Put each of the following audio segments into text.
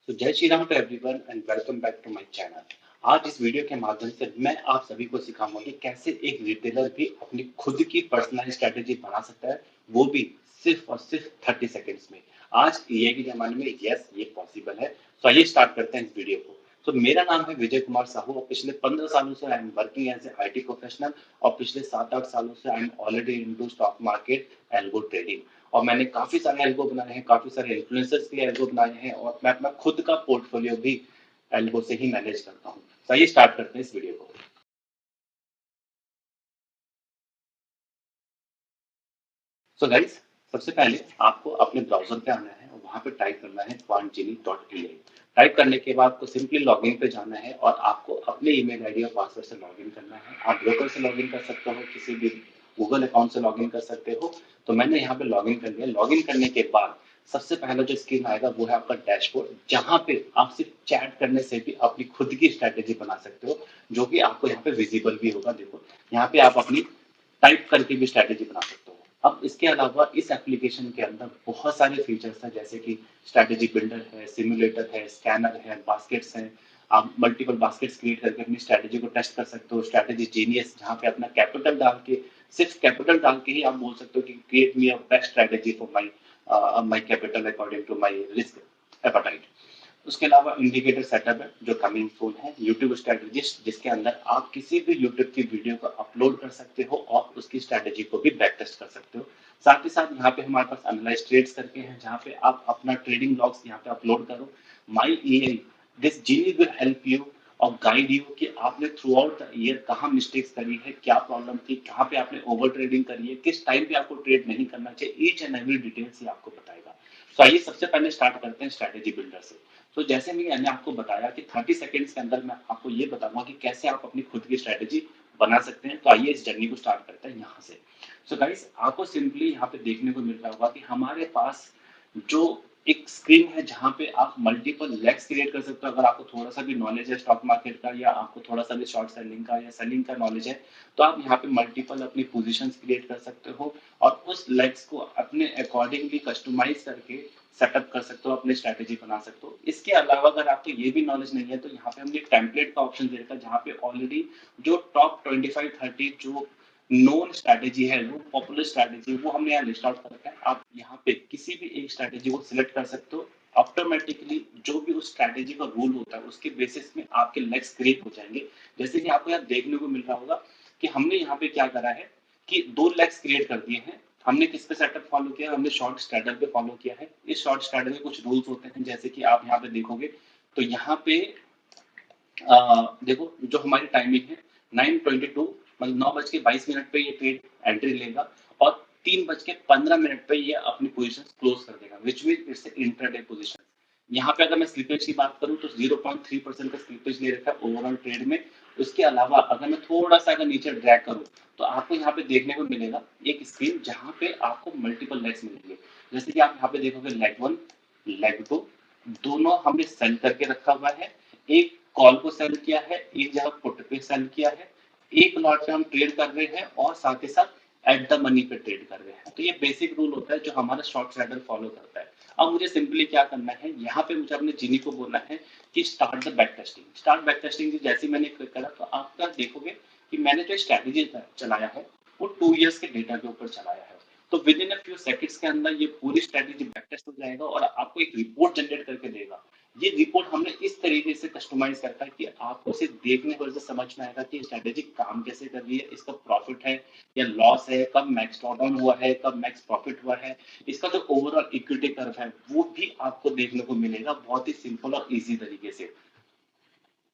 तो जय Shri Ram to everyone and welcome back to my channel. आज इस वीडियो के माध्यम से मैं आप सभी को सिखाऊंगा कि कैसे एक रिटेलर भी अपनी खुद की पर्सनल स्ट्रेटेजी बना सकता है, वो भी सिर्फ और सिर्फ 30 सेकेंड्स में। आज ये के जमाने में यस ये पॉसिबल है। तो आइए स्टार्ट करते हैं इस वीडियो को। तो मेरा नाम है विजय कुमार साहू और पिछले 15 सालों से I am working as a IT professional और पिछले 7-8 सालों से I am already into stock market algo trading. और मैंने काफी सारे एल्गो बनाए हैं, काफी सारे इन्फ्लुएंसर्स के एल्गो बनाए हैं और मैं अपना खुद का पोर्टफोलियो भी एल्गो से ही मैनेज करता हूँ। तो आइए स्टार्ट करते हैं इस वीडियो को। सो गाइस, सबसे पहले आपको अपने ब्राउजर पे आना है और वहां पे टाइप करना है quantgenie.ai। टाइप करने के बाद आपको सिंपली लॉगिन पे जाना है और आपको अपने ईमेल आईडी और पासवर्ड से लॉगिन करना है। आप ब्रोकर से लॉगिन कर सकते हो, किसी भी गूगल अकाउंट से लॉगिन कर सकते हो। तो मैंने यहाँ पे लॉगिन कर लिया। लॉगिन करने के बाद सबसे पहला जो स्क्रीन आएगा वो है आपका डैशबोर्ड, जहां पे आप सिर्फ चैट करने से भी अपनी खुद की स्ट्रेटेजी बना सकते हो, जो कि आपको यहाँ पे विजिबल भी होगा। देखो यहाँ पे आप अपनी टाइप करके भी स्ट्रेटेजी बना सकते हो। अब इसके अलावा इस एप्लीकेशन के अंदर बहुत सारे फीचर्स हैं, जैसे कि स्ट्रेटेजी बिल्डर है, सिमुलेटर है, स्कैनर है, बास्केट्स हैं। आप मल्टीपल बास्केट्स क्रिएट करके अपनी स्ट्रेटेजी को टेस्ट कर सकते हो। स्ट्रेटेजी जीनियस, जहाँ पे अपना कैपिटल डाल के, सिर्फ कैपिटल डाल के ही आप बोल सकते हो कि create me a best strategy for my capital according to my risk appetite. उसके अलावा इंडिकेटर सेटअप है जो कमिंग सून है। यूट्यूब स्ट्रेटेजिस्ट, जिसके अंदर आप किसी भी यूट्यूब की वीडियो को अपलोड कर सकते हो और उसकी स्ट्रेटेजी को भी बैक टेस्ट कर सकते हो। साथ ही साथ यहाँ पे हमारे पास एनालाइज ट्रेड्स करके हैं, जहाँ पे आप अपना ट्रेडिंग लॉग्स यहाँ पे अपलोड करो। माई ई this genie will help you और गाइड यू कि आपने थ्रू आउट द ईयर कहाँ मिस्टेक्स करी है, क्या प्रॉब्लम थी, कहाँ पे आपने ओवर ट्रेडिंग करी है, किस टाइम पे आपको ट्रेड नहीं करना चाहिए। ईच एंड एवरी डिटेल्स ये आपको बताएगा। तो आइए सबसे पहले स्टार्ट करते हैं स्ट्रेटेजी बिल्डर से। तो जैसे मैंने आपको बताया कि 30 सेकेंड्स के अंदर मैं आपको ये बताऊंगा कि कैसे आप अपनी खुद की स्ट्रेटेजी बना सकते हैं। तो आइए इस जर्नी को स्टार्ट करते हैं यहाँ से। सो गाइस, आपको सिंपली यहाँ पे देखने को मिल रहा होगा कि हमारे पास जो एक स्क्रीन है, जहाँ पे आप मल्टीपल लेग्स क्रिएट कर सकते हो। अगर आपको थोड़ा सा भी नॉलेज है स्टॉक मार्केट का, या आपको थोड़ा सा भी शॉर्ट सेलिंग का या सेलिंग का नॉलेज है, तो आप यहाँ पे मल्टीपल अपनी पोजीशंस क्रिएट कर सकते हो और उस लेग्स को अपने अकॉर्डिंगली कस्टमाइज करके सेटअप कर सकते हो, अपनी स्ट्रेटेजी बना सकते हो। इसके अलावा अगर आपको ये भी नॉलेज नहीं है, तो यहाँ पे हमने टेम्पलेट का ऑप्शन दे रखा है, जहाँ पे ऑलरेडी जो टॉप 25-30 जो नोन स्ट्रेटेजी है, वो पॉपुलर स्ट्रेटेजी, वो हमने यहाँ लिस्ट आउट कर रखा है। आप यहाँ पे किसी भी एक स्ट्रेटेजी को सिलेक्ट कर सकते हो। ऑटोमेटिकली जो भी उस स्ट्रेटेजी का रूल होता है, उसके बेसिस में आपके लेग्स क्रिएट हो जाएंगे। जैसे कि आपको यहाँ देखने को मिल रहा होगा कि हमने यहाँ पे क्या करा है कि 2 लेग्स क्रिएट कर दिए हैं। हमने किस पे सेटअप फॉलो किया, हमने शॉर्ट स्ट्रैडल पे फॉलो किया है। इस शॉर्ट स्ट्रैडल में कुछ रूल्स होते हैं, जैसे कि आप यहाँ पे देखोगे तो यहाँ पे देखो जो हमारी टाइमिंग है 9:22, मतलब 9:22 पे ये ट्रेड एंट्री लेगा और 3:15 पे ये अपनी पोजीशन क्लोज कर देगा, which mean it's intraday position. यहाँ पे अगर मैं स्लिपेज की बात करूं तो 0.3% का स्लिपेज ले रखा है ओवरऑल ट्रेड में। उसके अलावा अगर मैं थोड़ा सा अगर नीचे ड्रैग करूं, तो आपको यहाँ पे देखने को मिलेगा एक स्क्रीन, जहाँ पे आपको मल्टीपल लेग्स मिलेंगे। जैसे कि आप यहाँ पे देखोगे लेग 1, लेग 2, दोनों हमने सेल करके रखा हुआ है। एक कॉल को सेल किया है, एक जगह पुट पे सेल किया है, एक लॉट पे हम ट्रेड कर रहे हैं और साथ ही साथ एट द मनी पे ट्रेड कर रहे हैं। तो ये बेसिक रूल होता है जो हमारा शॉर्ट ट्रेडर फॉलो करता है। अब मुझे सिंपली क्या करना है, यहाँ पे मुझे अपने जीनी को बोलना है कि start the back testing. Start back testing जैसे मैंने क्लिक करा, तो आप क्या देखोगे कि मैंने जो स्ट्रेटेजी चलाया है वो 2 इयर्स के डेटा के ऊपर चलाया है। तो with in a few seconds के अंदर ये पूरी स्ट्रेटेजी बैक टेस्ट हो जाएगा और आपको एक रिपोर्ट जनरेट करके देगा। ये रिपोर्ट हमने इस तरीके से कस्टमाइज करता है कि आपको सिर्फ देखने पर से समझ में आएगा कि स्ट्रेटेजी काम कैसे कर रही है, इसका प्रॉफिट है या लॉस है, कब मैक्स ड्रॉडाउन हुआ है, कब मैक्स प्रॉफिट हुआ है, इसका जो ओवरऑल इक्विटी कर्व है वो भी आपको देखने को मिलेगा बहुत ही सिंपल और इजी तरीके से।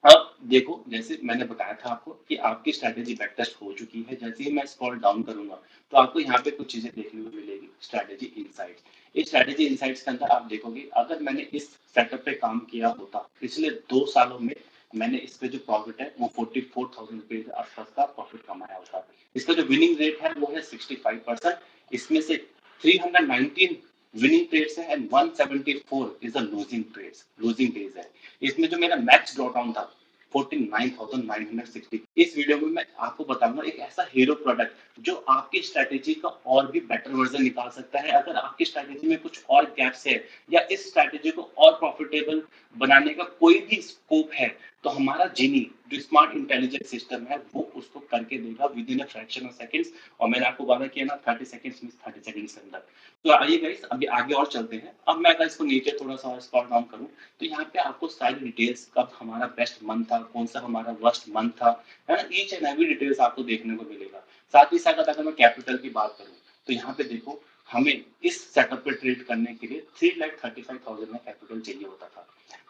अब देखो, जैसे मैंने बताया था आपको कि आपकी स्ट्रैटेजी बैक टेस्ट हो चुकी है। जैसे ही मैं स्क्रॉल डाउन करूंगा, तो आपको यहाँ पे कुछ चीजें देखने को मिलेगी। स्ट्रैटेजी इनसाइट्स, इस स्ट्रैटेजी इनसाइट्स के अंदर आप देखोगे, अगर मैंने इस सेटअप पे काम किया होता पिछले 2 सालों में, मैंने इस पे जो प्रॉफिट है वो 44,000 रुपए के आसपास का प्रॉफिट कमाया होता। इसका जो विनिंग रेट है वो है 65%। इसमें से 319 विनिंग ट्रेड्स है and 174 is a losing trades, losing days है। इसमें जो मेरा मैक्स ड्रॉडाउन था 49,960। इस वीडियो में मैं आपको बताऊंगा एक ऐसा हीरो प्रोडक्ट जो आपकी स्ट्रैटेजी का और भी बेटर वर्जन निकाल सकता है। अगर आपकी स्ट्रैटेजी में कुछ और गैप्स है या इस स्ट्रैटेजी को और प्रॉफिटेबल बनाने का कोई भी स्कोप है, तो हमारा जीनी जो स्मार्ट इंटेलिजेंट सिस्टम है वो उसको करके देगा with in a fraction of seconds. और मैंने आपको वादा किया ना 30 सेकंड्स में 30 सेकंड्स के अंदर। तो आइए गाइस अभी आगे और चलते हैं। अब मैं अगर इसको नीचे थोड़ा सा और स्क्रॉल डाउन करूं तो यहाँ पे आपको सारी डिटेल्स, कब हमारा बेस्ट मंथ था, कौन सा हमारा वर्स्ट मंथ था, है ना, ईच एंड एवरी डिटेल्स आपको देखने को मिलेगा। साथ ही साथ अगर मैं कैपिटल की बात करूं तो यहाँ पे देखो हमें इस सेटअप पे ट्रेड करने के लिए 3,35,000 में कैपिटल चाहिए होता था,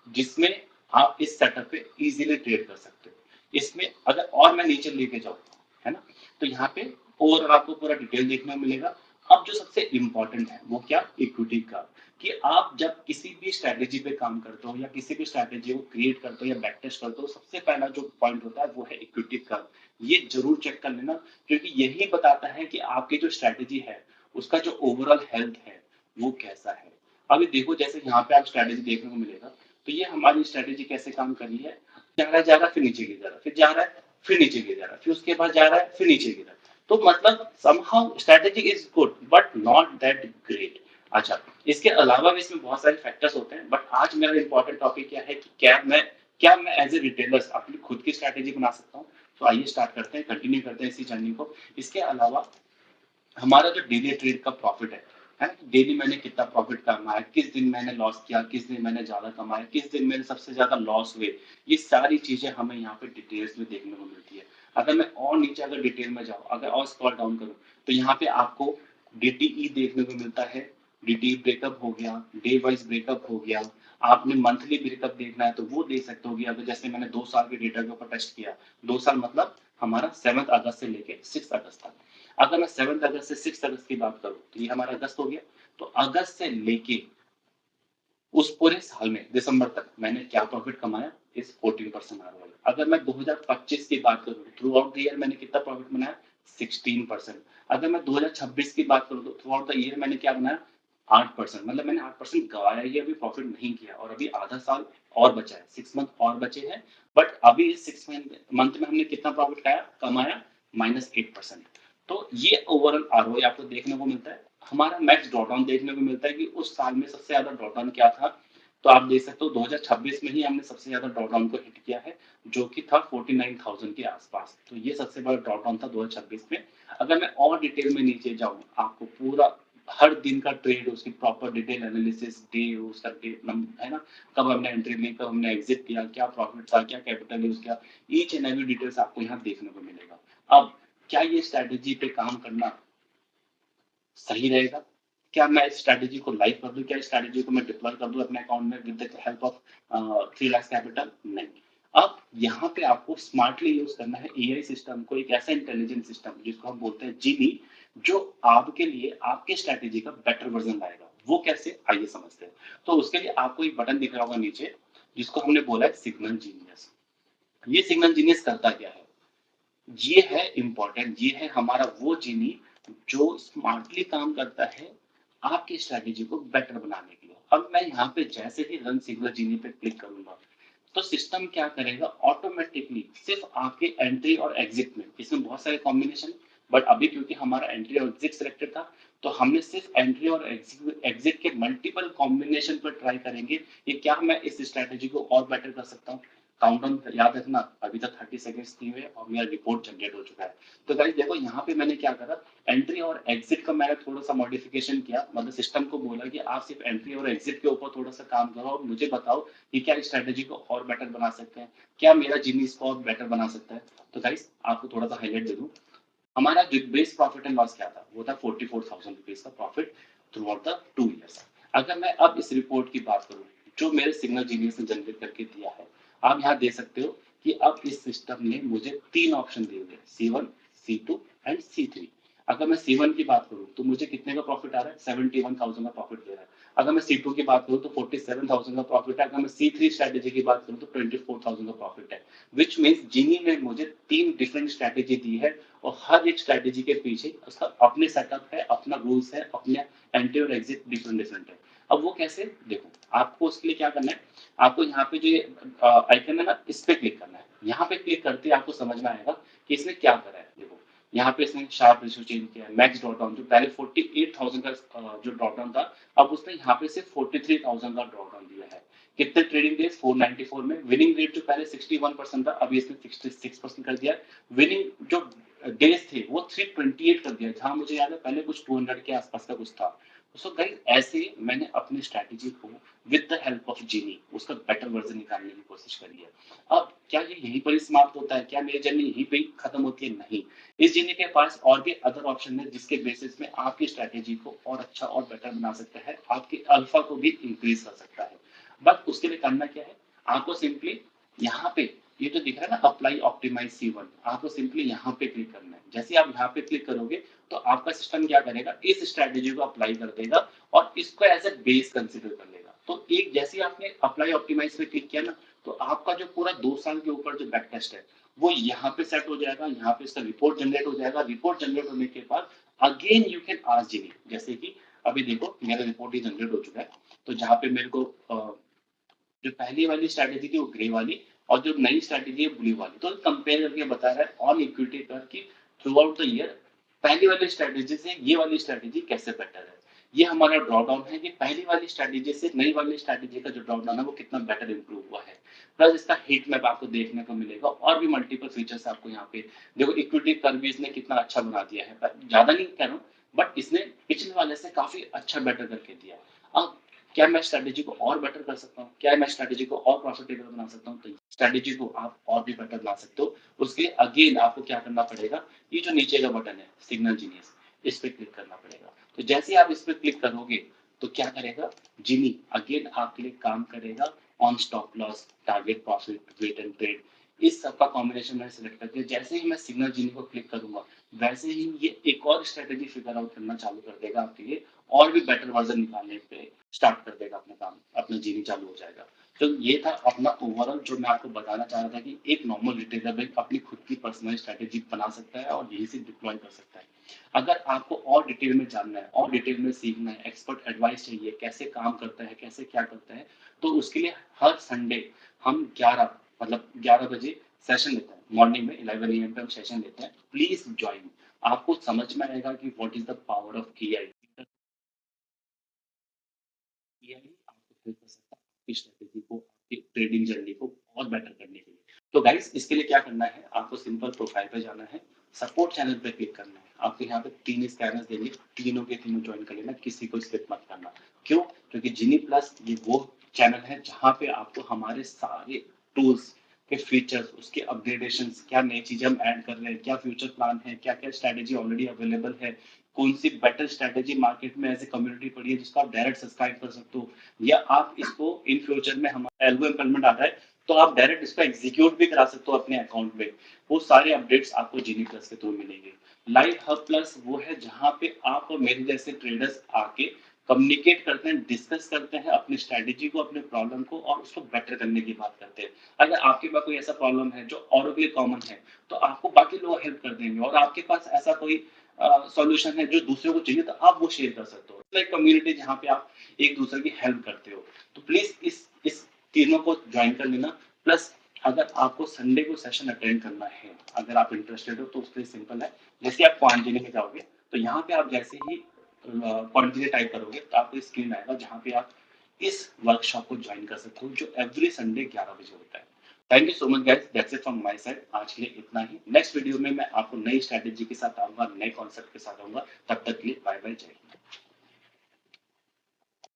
जिसमें आप इस सेटअप पे इजीली ट्रेड कर सकते हो। इसमें अगर और मैं नीचे लेके जाऊँ, है ना, तो यहाँ पे ओवरऑल आपको पूरा डिटेल देखने को मिलेगा। अब जो सबसे इंपॉर्टेंट है वो क्या, इक्विटी का, कि आप जब किसी भी स्ट्रैटेजी पे काम करते हो या किसी भी स्ट्रैटेजी को क्रिएट करते हो या बैक टेस्ट करते हो, सबसे पहला जो पॉइंट होता है वो है इक्विटी का। ये जरूर चेक कर लेना, क्योंकि यही बताता है कि आपकी जो स्ट्रैटेजी है उसका जो ओवरऑल हेल्थ है वो कैसा है। अभी देखो जैसे यहाँ पे आप स्ट्रैटेजी देखने को मिलेगा, तो ये हमारी स्ट्रैटेजी कैसे काम कर रही है, जा रहा है फिर नीचे गिर जा रहा है, फिर जा रहा है फिर नीचे गिर जा रहा है, फिर उसके बाद जा रहा है फिर नीचे गिर रहा है। तो मतलब somehow strategy is good but not that great. अच्छा, इसके अलावा भी इसमें बहुत सारे फैक्टर्स होते हैं, बट आज मेरा इंपॉर्टेंट टॉपिक क्या है कि क्या मैं एज ए रिटेलर अपनी खुद की स्ट्रैटेजी बना सकता हूँ। तो आइए स्टार्ट करते हैं, कंटिन्यू करते हैं इसी जर्नी को। इसके अलावा हमारा जो डेली ट्रेड का प्रॉफिट है ना, डेली मैंने कितना प्रॉफिट कमाया, किस दिन मैंने लॉस किया, किस दिन मैंने ज्यादा कमाया, किस दिन मेरे सबसे ज्यादा लॉस हुए, ये सारी चीजें हमें यहाँ पे डिटेल्स में देखने को मिलती है। अगर मैं और नीचे अगर डिटेल में जाऊँ, अगर और स्क्रॉल डाउन करूँ, तो यहाँ पे आपको डीटीई देखने को मिलता है। डीटीई ब्रेकअप हो गया, डे वाइज ब्रेकअप हो गया। आपने मंथली ब्रेकअप देखना है तो वो देख सकते हो। अगर जैसे मैंने 2 साल के डेटा के ऊपर टेस्ट किया, 2 साल मतलब हमारा 7 अगस्त से लेके 6 अगस्त तक। अगर मैं 7 अगस्त से 6 अगस्त की बात करूं तो ये हमारा अगस्त हो गया। तो अगस्त से लेके उस पूरे साल में दिसंबर तक मैंने क्या प्रॉफिट कमाया, इस 14% आरओआई। अगर मैं 2025 की बात करूं, थ्रू आउट द ईयर मैंने कितना प्रॉफिट बनाया, 16%। अगर मैं 2026 की बात करूं तो थ्रू आउट द ईयर मैंने क्या बनाया, 8%। मतलब मैंने 8% गवाया ही, अभी प्रॉफिट नहीं किया। और अभी आधा साल और बचा है, 6 मंथ और बचे हैं। बट अभी इस 6 मंथ में हमने कितना प्रॉफिट कमाया, -8%। तो ये ओवरऑल आरओआई आपको देखने को मिलता है। हमारा मैक्स ड्रॉडाउन देखने को मिलता है कि उस साल में सबसे ज्यादा ड्रॉडाउन क्या था। तो आप देख सकते हो 2026 में ही हमने सबसे ज्यादा ड्रॉडाउन को हिट किया है, जो कि था 49,000 के आसपास। तो ये सबसे बड़ा ड्रॉडाउन था 2026 में। अगर मैं और डिटेल में नीचे जाऊं, आपको पूरा हर दिन का ट्रेड, उसकी प्रॉपर डिटेल एनालिसिस, डे उसका है ना, कब हमने एंट्री ली, कब हमने एग्जिट किया, क्या प्रॉफिट था, क्या कैपिटल यूज किया, ईच एंड एवरी डिटेल्स आपको यहाँ देखने को मिलेगा। अब क्या ये स्ट्रैटेजी पे काम करना सही रहेगा? क्या मैं इस स्ट्रैटेजी को लाइव कर दूं, क्या इस स्ट्रैटेजी को मैं डिप्लॉय कर दूं अपने अकाउंट में with the help of 3 lakh capital? नहीं। अब यहाँ पे आपको स्मार्टली यूज करना है एआई सिस्टम को, एक ऐसा इंटेलिजेंट सिस्टम जिसको हम बोलते हैं जीनी, जो आपके लिए आपके स्ट्रैटेजी का बेटर वर्जन लाएगा। वो कैसे, आइए समझते हैं। तो उसके लिए आपको एक बटन दिख रहा होगा नीचे, जिसको हमने बोला है सिग्नल जीनियस। ये सिग्नल जीनियस करता क्या है, ये है इंपॉर्टेंट, ये है हमारा वो जीनी जो स्मार्टली काम करता है आपकी स्ट्रैटेजी को बेटर बनाने के लिए। अब मैं यहाँ पे जैसे ही रन सिग्नल जीनी पे क्लिक करूंगा, तो सिस्टम क्या करेगा, ऑटोमेटिकली सिर्फ आपके एंट्री और एग्जिट में, इसमें बहुत सारे कॉम्बिनेशन, बट अभी क्योंकि हमारा एंट्री और एग्जिट सिलेक्टेड था, तो हमने सिर्फ एंट्री और एग्जिट के मल्टीपल कॉम्बिनेशन पर ट्राई करेंगे ये क्या मैं इस स्ट्रैटेजी को और बेटर कर सकता हूँ। काउंटडाउन याद रखना, अभी तक 30 सेकंड्स दिए हुए और मेरा रिपोर्ट जनरेट हो चुका है। तो गाइस देखो यहाँ पे मैंने क्या करा, एंट्री और एग्जिट का मैंने थोड़ा सा मॉडिफिकेशन किया। मतलब सिस्टम को बोला कि आप सिर्फ एंट्री और एग्जिट के ऊपर थोड़ा सा काम करो और मुझे बताओ कि क्या इस स्ट्रेटेजी को और बेटर बना सकते हैं, क्या मेरा जीनियस को और बेटर बना सकता है। तो गाइस आपको थोड़ा सा हाईलाइट दे दूं, हमारा जो बेस प्रॉफिट एंड लॉस क्या था, वो था 44,000 रुपीज का profit through out the 2 years. अगर मैं अब इस रिपोर्ट की बात करूं जो मेरे सिग्नल जीनियस ने जनरेट करके दिया है, आप यहाँ देख सकते हो कि अब इस सिस्टम ने मुझे 3 ऑप्शन दिए हुए, C1, C2 एंड C3। अगर मैं C1 की बात करूं तो मुझे कितने का प्रॉफिट आ रहा है, 71,000 का प्रॉफिट दे रहा है। अगर मैं C2 की बात करूं तो 47,000 का प्रॉफिट है। अगर मैं C3 स्ट्रेटेजी की बात करूं तो 24,000 का प्रॉफिट है। विच मीन्स जीनी ने मुझे 3 डिफरेंट स्ट्रेटेजी दी है और हर एक स्ट्रेटेजी के पीछे उसका अपने सेटअप है, अपना रूल्स है, अपने एंट्री और एग्जिट डिफरेंट डिफरेंट है। अब वो कैसे, देखो आपको उसके लिए क्या करना है, आपको यहाँ पे जो आइकन है ना, इस पे क्लिक करना है। यहाँ पे क्लिक करते ही आपको समझ में आएगा कि इसने क्या करा है। देखो, यहाँ पे इसने शार्प रेशियो चेंज किया है, मैक्स ड्रॉप डाउन जो पहले 48,000 का जो ड्रॉप डाउन था, अब उसने यहाँ पे सिर्फ 43,000 का ड्रॉप डाउन दिया है। कितने ट्रेडिंग डेज? 494 में। विनिंग रेट जो पहले 61% था, अभी इसने 66% कर दिया है। विनिंग जो डेज थे वो 328 कर दिया, जहां मुझे याद है पहले कुछ 200 के आसपास का कुछ था। सो गाइस, ऐसे मैंने अपनी स्ट्रैटेजी को विद द हेल्प ऑफ जीनी उसका बेटर वर्जन निकालने की कोशिश करी है। अब क्या ये यहीं पर ही समाप्त होता है? क्या मेरी जर्नी यहीं पे ही खत्म होती है? नहीं। इस जीनी के पास और भी अदर ऑप्शन है जिसके बेसिस में आपकी स्ट्रैटेजी को और अच्छा और बेटर बना सकता है, आपके अल्फा को भी इंक्रीज कर सकता है। बट उसके लिए करना क्या है? आपको सिंपली यहाँ पे ये जो दिख रहा है ना, अप्लाई ऑप्टिमाइज C1, आपको सिंपली यहाँ पे क्लिक करना है। जैसे आप यहाँ पे क्लिक करोगे तो आपका सिस्टम क्या करेगा? इस स्ट्रैटेजी को अप्लाई कर देगा और इसको एज ए बेस कंसिडर कर लेगा। तो एक जैसे ही आपने अप्लाई ऑप्टिमाइज पे क्लिक किया ना, तो आपका जो पूरा 2 साल के ऊपर जो बैक टेस्ट है वो यहाँ पे सेट हो जाएगा। यहाँ पे इसका रिपोर्ट जनरेट हो जाएगा। रिपोर्ट जनरेट होने के बाद अगेन यू कैन आस्क जीनी। जैसे कि अभी देखो, मेरा रिपोर्ट ही जनरेट हो चुका है। तो जहाँ पे मेरे को जो पहली वाली स्ट्रैटेजी थी वो ग्रे वाली, और जो नई स्ट्रैटेजी है ब्लू वाली, तो कंपेयर करके बता रहा है ऑन इक्विटी पर कि थ्रू आउट द ईयर पहली वाली स्ट्रैटेजी से ये वाली स्ट्रैटेजी कैसे बेटर है। ये हमारा ड्रॉप डाउन है कि पहली वाली स्ट्रैटेजी से नई वाली स्ट्रैटेजी का जो ड्रॉप डाउन है वो कितना बेटर इंप्रूव हुआ है। प्लस इसका हीट मैप आपको देखने को मिलेगा और भी मल्टीपल फीचर्स आपको यहाँ पे देखो। इक्विटी कर्व भी इसने कितना अच्छा बना दिया है, ज्यादा नहीं कह रहा हूँ, बट इसने पिछले वाले से काफी अच्छा बेटर करके दिया। अब क्या मैं स्ट्रैटेजी को और बेटर कर सकता हूँ? क्या मैं स्ट्रैटेजी को और प्रॉफिटेबल बना सकता हूँ? तो स्ट्रैटेजी को आप और भी बेटर बना सकते हो। उसके लिए अगेन आपको क्या करना पड़ेगा? ये जो नीचे का बटन है सिग्नल जीनियस, इस पे क्लिक करना पड़ेगा। तो जैसे ही आप इस पे क्लिक करोगे तो क्या करेगा? जीनी अगेन आपके लिए काम करेगा on stop loss, target profit, wait and trade, इस सबका कॉम्बिनेशन मैंने सेलेक्ट करके जैसे ही मैं सिग्नल जीनी को क्लिक करूंगा वैसे ही ये एक और स्ट्रैटेजी फिगर आउट करना चालू कर देगा आपके लिए, और भी बेटर वर्जन निकालने पे स्टार्ट कर देगा अपना काम, अपना जीनी चालू हो जाएगा। तो ये था अपना ओवरऑल जो मैं आपको बताना चाह रहा था कि एक नॉर्मल रिटेलर बैंक अपनी खुद की पर्सनल स्ट्रैटेजी बना सकता है और यही से डिप्लॉय कर सकता है। अगर आपको और डिटेल में जानना है और डिटेल में सीखना है, एक्सपर्ट एडवाइस चाहिए, कैसे काम करता है, कैसे क्या करता है, तो उसके लिए हर संडे हम 11 बजे सेशन लेते हैं। मॉर्निंग में 11 AM पे हम सेशन लेते हैं। Please join. आपको समझ में आएगा कि what is the power of AI। AI आपको हेल्प कर सकता है आपकी स्ट्रेटेजी को, आपकी ट्रेडिंग जर्नी को और बेटर करने के लिए। तो गाइस, इसके लिए क्या करना है? आपको सिंपल प्रोफाइल पे जाना है, सपोर्ट चैनल पे क्लिक करना है। आपको यहाँ पे 3 स्कैनर्स देंगे, तीनों के तीनों ज्वाइन कर लेना, किसी को स्किप मत करना। क्यों? क्योंकि जीनी प्लस ये वो चैनल है जहाँ पे आपको हमारे सारे टूल्स के फीचर्स, उसके अपग्रेडेशंस, क्या नई चीजें हम ऐड कर रहे हैं, क्या फ्यूचर प्लान है, क्या क्या स्ट्रैटेजी ऑलरेडी अवेलेबल है, कौन सी बेटर स्ट्रैटेजी मार्केट में एज ए कम्युनिटी पड़ी है जिसको आप डायरेक्ट सब्सक्राइब कर सकते हो, या आप इसको इन फ्यूचर में हमारा एल्गो इम्प्लीमेंट आता है तो आप डायरेक्ट इसको एग्जीक्यूट भी करा सकते हो अपने अकाउंट में। वो सारे अपडेट्स आपको जीनी प्लस के थ्रू मिलेंगे। लाइव हब प्लस वो है जहां पे आप और मेरे जैसे ट्रेडर्स आके कम्युनिकेट करते हैं, डिस्कस करते हैं अपनी स्ट्रैटेजी को, अपने प्रॉब्लम को, और उसको बेटर करने की बात करते हैं। अगर आपके पास कोई ऐसा प्रॉब्लम है जो औरों के लिए कॉमन है, तो आपको बाकी लोग हेल्प कर देंगे, और आपके पास ऐसा कोई सॉल्यूशन है जो दूसरे को चाहिए तो आप वो शेयर कर सकते हो। लाइक कम्युनिटी जहाँ पे आप एक दूसरे की हेल्प करते हो। तो प्लीज इस तीनों को ज्वाइन कर लेना। प्लस अगर आपको संडे को सेशन अटेंड करना है, अगर आप इंटरेस्टेड हो, तो उसके लिए सिंपल है। जैसे आप क्वांटिनी में जाओगे तो यहाँ पे आप जैसे ही क्वांटिनी टाइप करोगे तो आपको स्क्रीन आएगा जहाँ पे आप इस वर्कशॉप को ज्वाइन कर सकते हो जो एवरी संडे 11 बजे होता है। Thank you so much guys, that's it from my side. आज के लिए इतना ही। नेक्स्ट वीडियो में मैं आपको नई स्ट्रैटेजी के साथ आऊंगा, नए कॉन्सेप्ट के साथ आऊंगा। तब तक के लिए बाय बाय, जय हिंद।